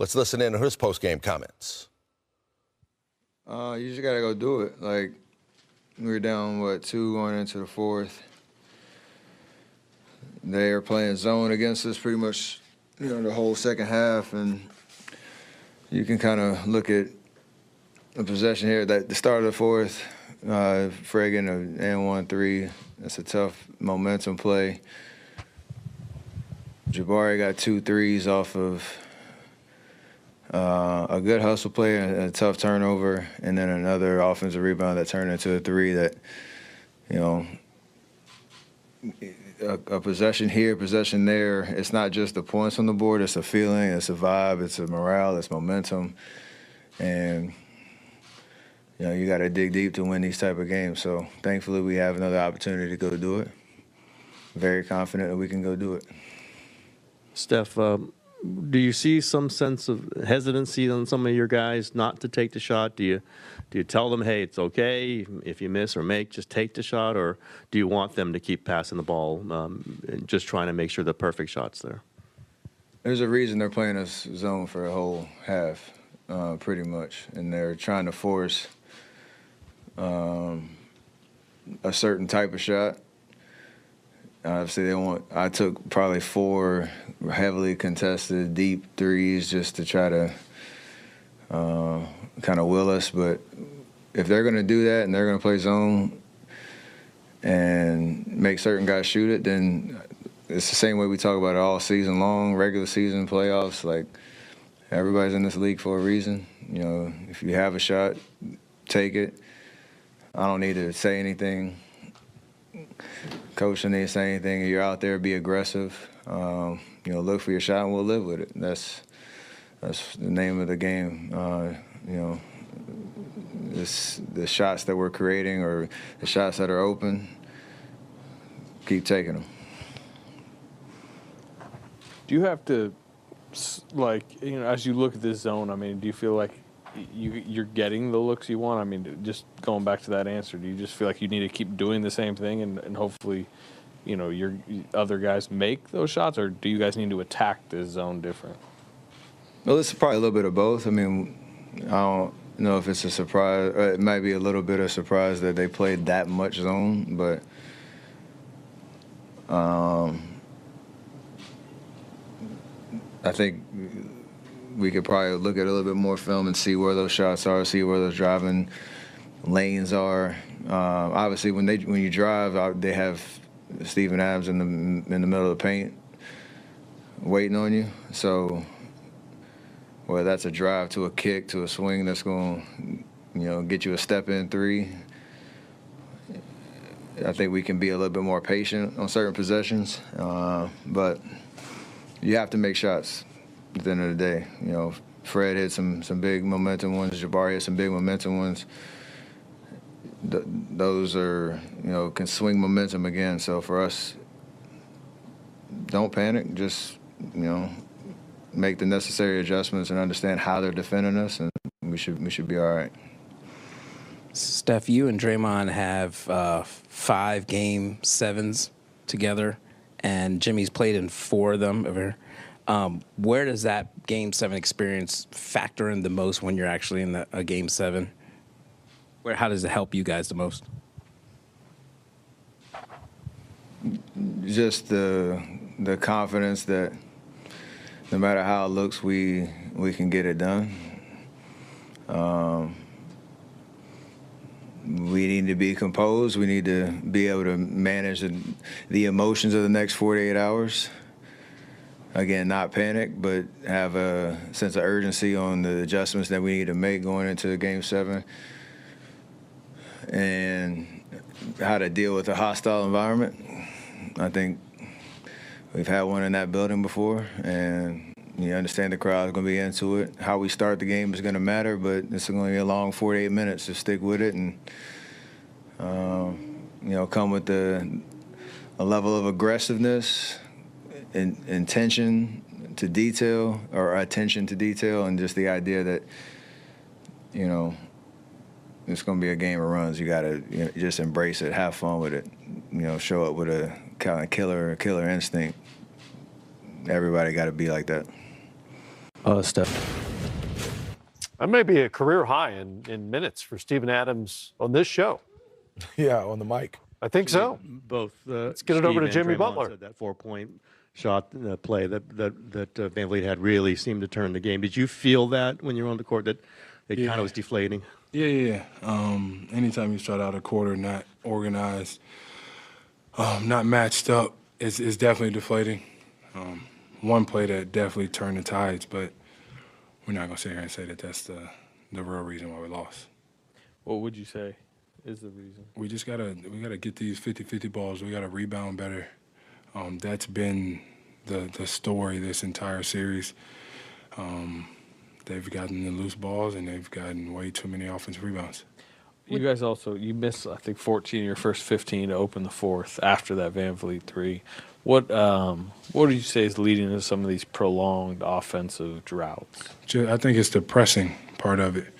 Let's listen in on his post-game comments. You just got to go do it. Like, we were down, 2 going into the fourth. They are playing zone against us pretty much, the whole second half. And you can kind of look at the possession here. At the start of the fourth, Fred getting an and-1-3. That's a tough momentum play. Jabari got 2 threes off of a good hustle play and a tough turnover, and then another offensive rebound that turned into a 3 that, a possession here, possession there. It's not just the points on the board. It's a feeling, it's a vibe, it's a morale, it's momentum. And, you got to dig deep to win these type of games. So thankfully we have another opportunity to go do it. Very confident that we can go do it. Steph, do you see some sense of hesitancy on some of your guys not to take the shot? Do you tell them, hey, it's okay if you miss or make, just take the shot? Or do you want them to keep passing the ball and just trying to make sure the perfect shot's there? There's a reason they're playing us zone for a whole half, pretty much. And they're trying to force a certain type of shot. Obviously, I took probably 4 heavily contested deep threes just to try to kind of will us. But if they're going to do that and they're going to play zone and make certain guys shoot it, then it's the same way we talk about it all season long, regular season, playoffs. Like, everybody's in this league for a reason. If you have a shot, take it. I don't need to say anything. Coach doesn't need to say anything. If you're out there, be aggressive. Look for your shot, and we'll live with it. That's the name of the game. The shots that we're creating or the shots that are open, keep taking them. Do you have to, as you look at this zone, do you feel like you're getting the looks you want? Just going back to that answer, do you just feel like you need to keep doing the same thing and hopefully, your other guys make those shots, or do you guys need to attack this zone different? Well, this is probably a little bit of both. I don't know if it's a surprise. It might be a little bit of surprise that they played that much zone, but I think we could probably look at a little bit more film and see where those shots are, see where those driving lanes are. Obviously, when you drive, they have Steven Adams in the middle of the paint waiting on you. So whether that's a drive to a kick to a swing that's going to get you a step-in 3, I think we can be a little bit more patient on certain possessions. But you have to make shots at the end of the day. Fred hit some big momentum ones. Jabari hit some big momentum ones. Those are, can swing momentum again. So for us, don't panic. Just, make the necessary adjustments and understand how they're defending us, and we should be all right. Steph, you and Draymond have 5 Game 7s together, and Jimmy's played in 4 of them over here. Where does that Game 7 experience factor in the most when you're actually in a Game 7? How does it help you guys the most? Just the confidence that no matter how it looks, we can get it done. We need to be composed. We need to be able to manage the emotions of the next 48 hours. Again, not panic, but have a sense of urgency on the adjustments that we need to make going into Game 7. And how to deal with a hostile environment. I think we've had one in that building before, and you understand the crowd's going to be into it. How we start the game is going to matter, but it's going to be a long 48 minutes to stick with it and, come with a level of aggressiveness, intention to detail, or attention to detail, and just the idea that, it's going to be a game of runs. You got to just embrace it, have fun with it, show up with a kind of killer instinct. Everybody got to be like that. Steph. That may be a career high in minutes for Steven Adams on this show. Yeah, on the mic. I think so. Both. Let's get it over to Jimmy Butler. Said that 4-point shot play that Van Vliet had really seemed to turn the game. Did you feel that when you were on the court that it kind of was deflating? Yeah. Anytime you start out a quarter not organized, not matched up, it's definitely deflating. One play that definitely turned the tides, but we're not going to sit here and say that that's the real reason why we lost. What would you say is the reason? We just gotta get these 50-50 balls. We gotta rebound better. That's been the story this entire series. They've gotten the loose balls and they've gotten way too many offensive rebounds. You guys you missed, I think, 14 of your first 15 to open the fourth after that Van Vliet three. What do you say is leading to some of these prolonged offensive droughts? I think it's the pressing part of it.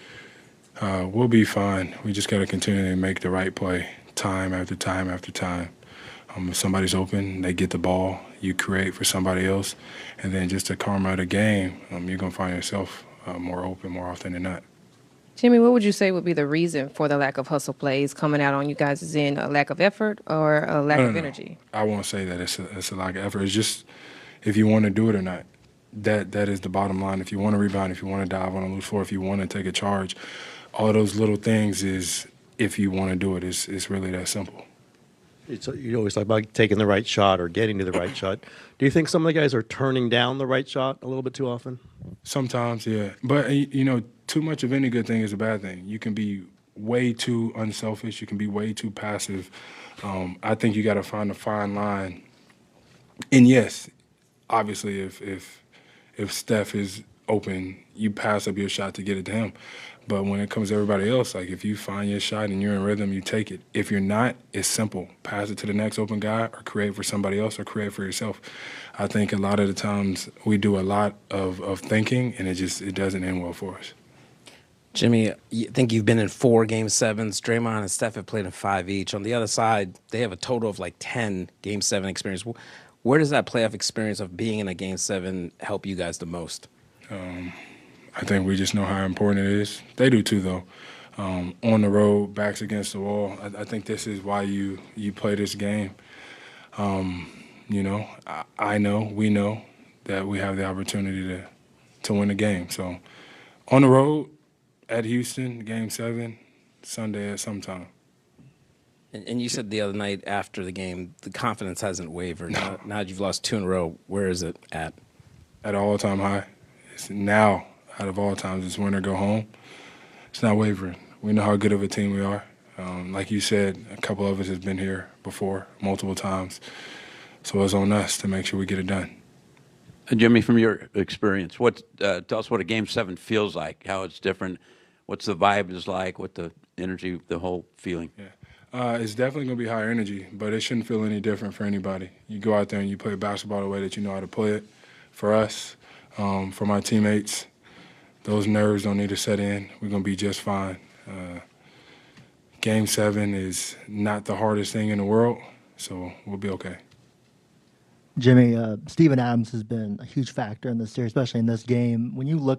We'll be fine. We just got to continue to make the right play time after time after time. If somebody's open, they get the ball, you create for somebody else, and then just the karma of the game, you're going to find yourself more open more often than not. Jimmy, what would you say would be the reason for the lack of hustle plays coming out on you guys? Is it a lack of effort or a lack of energy? I won't say that it's a lack of effort. It's just if you want to do it or not. That is the bottom line. If you want to rebound, if you want to dive on a loose floor, if you want to take a charge, all those little things is if you want to do it. It's really that simple. You always talk about taking the right shot or getting to the right shot. Do you think some of the guys are turning down the right shot a little bit too often? Sometimes, yeah. But, too much of any good thing is a bad thing. You can be way too unselfish. You can be way too passive. I think you got to find a fine line. And, yes, obviously if Steph is open, you pass up your shot to get it to him. But when it comes to everybody else, like if you find your shot and you're in rhythm, you take it. If you're not, it's simple. Pass it to the next open guy or create for somebody else or create for yourself. I think a lot of the times we do a lot of thinking, and it doesn't end well for us. Jimmy, you think you've been in 4 Game 7s. Draymond and Steph have played in 5 each. On the other side, they have a total of like 10 Game 7 experience. Where does that playoff experience of being in a Game 7 help you guys the most? I think we just know how important it is. They do too, though. On the road, backs against the wall. I think this is why you play this game. I know, we know that we have the opportunity to win the game. So on the road, at Houston, Game 7, Sunday at some time. And you said the other night after the game, the confidence hasn't wavered. Now that you've lost 2 in a row, where is it at? At an all-time high. It's now, out of all times, it's win or go home. It's not wavering. We know how good of a team we are. Like you said, a couple of us has been here before, multiple times. So it's on us to make sure we get it done. Jimmy, from your experience, tell us what a Game 7 feels like, how it's different, what's the vibe is like, what the energy, the whole feeling. Yeah. It's definitely going to be higher energy, but it shouldn't feel any different for anybody. You go out there and you play basketball the way that you know how to play it. For us, for my teammates, those nerves don't need to set in. We're going to be just fine. Game 7 is not the hardest thing in the world, so we'll be okay. Jimmy, Steven Adams has been a huge factor in this series, especially in this game. When you look